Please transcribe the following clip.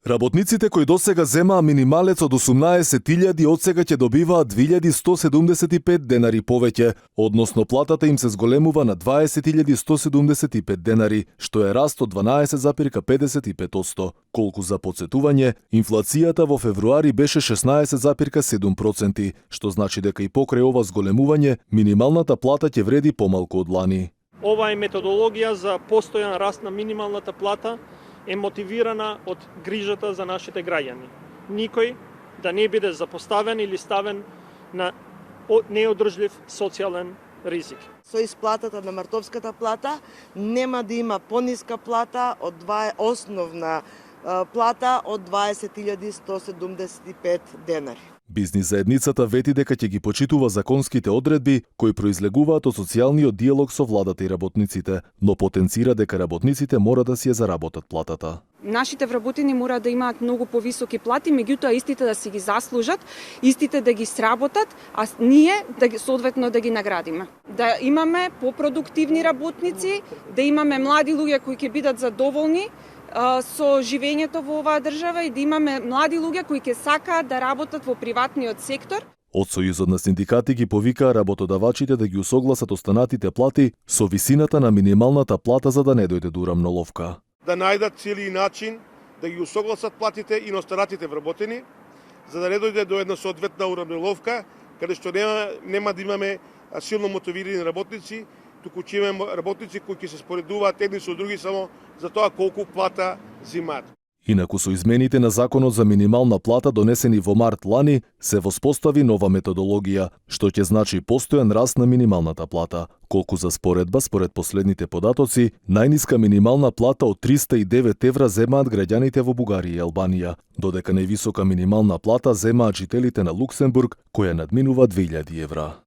Работниците кои досега земаа минималец од 18.000 одсега ќе добиваат 2.175 денари повеќе, односно платата им се зголемува на 20.175 денари, што е раст од 12,55%. Колку за подсетување, инфлацијата во февруари беше 16,7%, што значи дека и покрај ова зголемување, минималната плата ќе вреди помалку од лани. Ова е методологија за постојан раст на минималната плата, е мотивирана од грижата за нашите граѓани. Никој да не биде запоставен или ставен на неодржлив социјален ризик. Со исплатата на мартовската плата нема да има пониска плата од основна плата од 20.175 денари. Бизнис заедницата вети дека ќе ги почитува законските одредби кои произлегуваат од социјалниот диалог со владата и работниците, но потенцира дека работниците мора да си ја заработат платата. Нашите вработени мора да имаат многу повисоки плати, меѓутоа истите да си ги заслужат, истите да ги сработат, а ние соодветно да ги наградиме. Да имаме попродуктивни работници, да имаме млади луѓе кои ќе бидат задоволни со живењето во оваа држава и да имаме млади луѓе кои ќе сакаат да работат во приватниот сектор. Од Сојузот на синдикати ги повикаа работодавачите да ги усогласат останатите плати со висината на минималната плата за да не дојде до урамноловка. Да најдат цели и начин да ги усогласат платите и на останатите вработени, за да не дојде до една соодветна урамноловка, каде што нема да имаме силно мотивирани работници, туку ќе имаме работници кои ќе се споредуваат едни со други само за тоа колку плата земаат. Инаку со измените на Законот за минимална плата донесени во март лани, се воспостави нова методологија, што ќе значи постојан раст на минималната плата. Колку за споредба, според последните податоци, најниска минимална плата од 309 евра земаат граѓаните во Бугарија и Албанија, додека највисока минимална плата земаат жителите на Луксембург, која надминува 2000 евра.